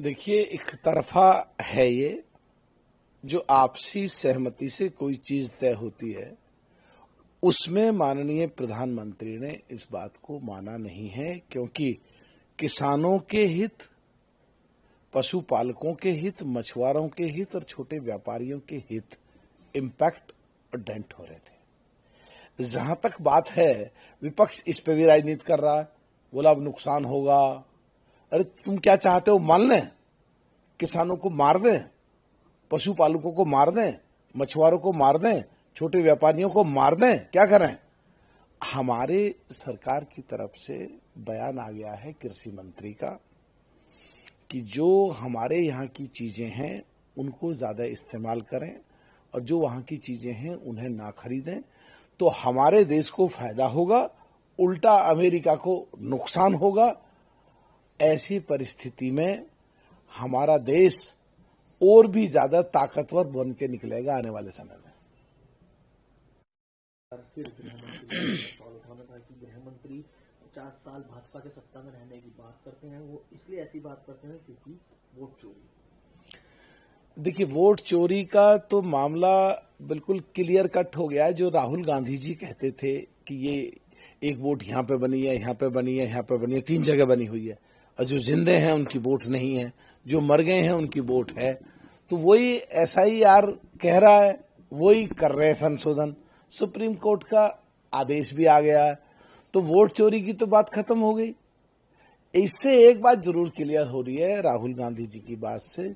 देखिए, एक तरफा है ये। जो आपसी सहमति से कोई चीज तय होती है, उसमें माननीय प्रधानमंत्री ने इस बात को माना नहीं है, क्योंकि किसानों के हित, पशुपालकों के हित, मछुआरों के हित और छोटे व्यापारियों के हित इम्पैक्ट और डेंट हो रहे थे। जहां तक बात है, विपक्ष इस पे भी राजनीति कर रहा है। बोला अब नुकसान होगा। अरे तुम क्या चाहते हो, मान लें किसानों को मार दें, पशुपालकों को मार दें, मछुआरों को मार दें, छोटे व्यापारियों को मार दें, क्या करें? हमारे सरकार की तरफ से बयान आ गया है कृषि मंत्री का कि जो हमारे यहाँ की चीजें हैं उनको ज्यादा इस्तेमाल करें और जो वहां की चीजें हैं उन्हें ना खरीदें, तो हमारे देश को फायदा होगा, उल्टा अमेरिका को नुकसान होगा। ऐसी परिस्थिति में हमारा देश और भी ज्यादा ताकतवर बन के निकलेगा आने वाले समय में। फिर गृहमंत्री ने सवाल उठाना था कि गृहमंत्री 50 साल भाजपा के सत्ता में रहने की बात करते हैं, वो इसलिए ऐसी बात करते हैं क्योंकि वोट चोरी। देखिए, वोट चोरी का तो मामला बिल्कुल क्लियर कट हो गया है। जो राहुल गांधी जी कहते थे कि ये एक वोट यहाँ पे बनी है, यहाँ पे बनी है, यहाँ पे बनी है, 3 जगह बनी हुई है, और जो जिंदे हैं उनकी वोट नहीं है, जो मर गए हैं उनकी वोट है, तो वही SIR कह रहा है, वही कर रहे हैं संशोधन। सुप्रीम कोर्ट का आदेश भी आ गया है, तो वोट चोरी की तो बात खत्म हो गई। इससे एक बात जरूर क्लियर हो रही है राहुल गांधी जी की बात से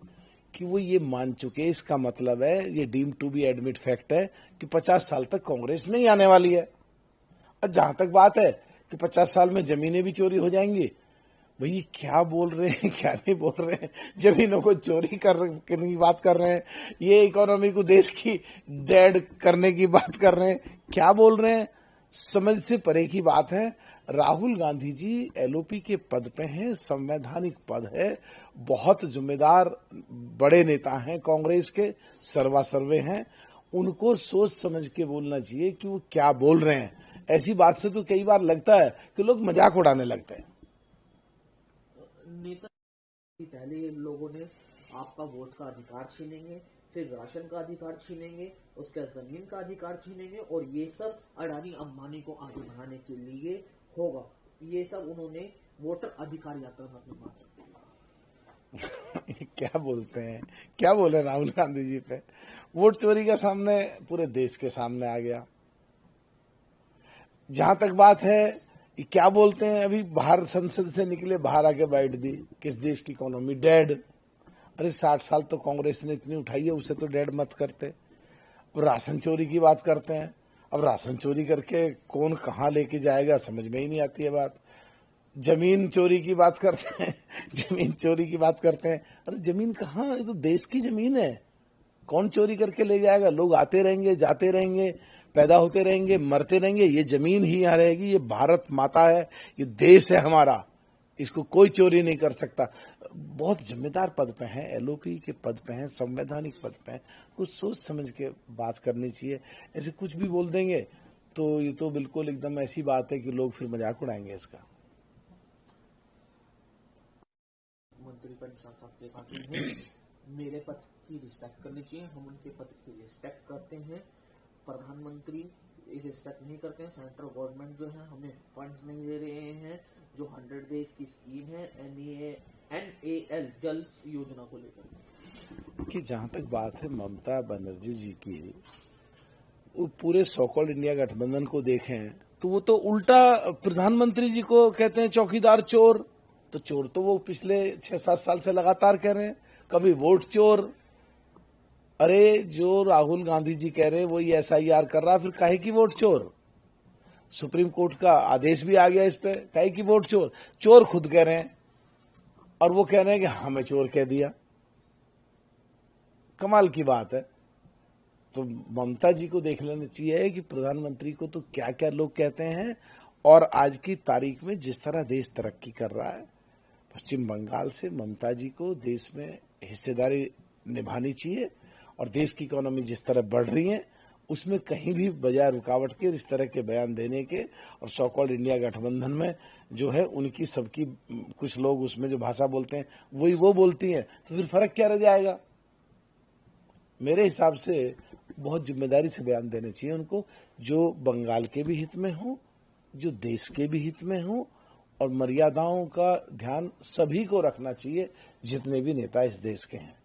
कि वो ये मान चुके, इसका मतलब है ये deem to be admit fact है कि 50 साल तक कांग्रेस नहीं आने वाली है। और जहां तक बात है कि 50 साल में जमीनें भी चोरी हो जाएंगी, भाई क्या बोल रहे हैं, क्या नहीं बोल रहे हैं? जमीनों को चोरी करने की बात कर रहे हैं, ये इकोनॉमी को देश की डेड करने की बात कर रहे हैं, क्या बोल रहे हैं? समझ से परे की बात है। राहुल गांधी जी LOP के पद पे हैं, संवैधानिक पद है, बहुत जिम्मेदार बड़े नेता हैं कांग्रेस के, सर्वा सर्वे हैं। उनको सोच समझ के बोलना चाहिए कि वो क्या बोल रहे हैं। ऐसी बात से तो कई बार लगता है कि लोग मजाक उड़ाने लगते हैं। नेता पहले लोगों ने आपका वोट का अधिकार छीनेंगे, फिर राशन का अधिकार छीनेंगे, उसके बाद जमीन का अधिकार छीनेंगे, और ये सब अडानी अंबानी को आगे बढ़ाने के लिए होगा। ये सब उन्होंने वोटर अधिकार यात्रा में अपनी बात रखी। क्या बोलते हैं, क्या बोले राहुल गांधी जी पे? वोट चोरी का सामने पूरे देश के सामने आ गया। जहां तक बात है ये क्या बोलते हैं, अभी बाहर संसद से निकले, बाहर आके बैठ दी, किस देश की इकोनॉमी डेड। अरे 60 साल तो कांग्रेस ने इतनी उठाई है, उसे तो डेड मत करते। अब राशन चोरी की बात करते हैं। अब राशन चोरी करके कौन कहाँ लेके जाएगा, समझ में ही नहीं आती है बात। जमीन चोरी की बात करते हैं जमीन चोरी की बात करते हैं। अरे जमीन कहाँ, ये तो देश की जमीन है, कौन चोरी करके ले जाएगा? लोग आते रहेंगे, जाते रहेंगे, पैदा होते रहेंगे, मरते रहेंगे, ये जमीन ही यहाँ रहेगी। ये भारत माता है, ये देश है हमारा, इसको कोई चोरी नहीं कर सकता। बहुत जिम्मेदार पद पे हैं, LOP के पद पे हैं, संवैधानिक पद पे हैं, कुछ सोच समझ के बात करनी चाहिए। ऐसे कुछ भी बोल देंगे तो ये तो बिल्कुल एकदम ऐसी बात है कि लोग फिर मजाक उड़ाएंगे इसका। मंत्री पर निशान साहब ने कहा कि मेरे पद की रिस्पेक्ट करनी चाहिए, हम उनके पद की रिस्पेक्ट करते हैं। प्रधानमंत्री रिस्पेक्ट नहीं करते हैं। सेंट्रल गवर्नमेंट जो है हमें फंड्स नहीं दे रहे हैं, जो 100 डेज की स्कीम है NAL जल योजना को लेकर। कि जहां तक बात है ममता बनर्जी जी की, वो पूरे सो-कॉल्ड इंडिया गठबंधन को देखें तो वो तो उल्टा प्रधानमंत्री जी को कहते हैं चौकीदार चोर। तो चोर तो वो पिछले 6-7 साल से लगातार कह रहे हैं, कभी वोट चोर। अरे जो राहुल गांधी जी कह रहे हैं वही SIR कर रहा, फिर काहे की वोट चोर? सुप्रीम कोर्ट का आदेश भी आ गया इस पे, काहे की वोट चोर? चोर खुद कह रहे हैं और वो कह रहे हैं कि हमें चोर कह दिया। कमाल की बात है। तो ममता जी को देख लेना चाहिए कि प्रधानमंत्री को तो क्या क्या लोग कहते हैं, और आज की तारीख में जिस तरह देश तरक्की कर रहा है, पश्चिम बंगाल से ममता जी को देश में हिस्सेदारी निभानी चाहिए, और देश की इकोनॉमी जिस तरह बढ़ रही है उसमें कहीं भी बजाय रुकावट के इस तरह के बयान देने के और सो कॉल्ड इंडिया गठबंधन में जो है उनकी सबकी कुछ लोग उसमें जो भाषा बोलते हैं वही वो बोलती हैं, तो फिर फर्क क्या रह जाएगा। मेरे हिसाब से बहुत जिम्मेदारी से बयान देने चाहिए उनको, जो बंगाल के भी हित में हो, जो देश के भी हित में हो, और मर्यादाओं का ध्यान सभी को रखना चाहिए जितने भी नेता इस देश के हैं।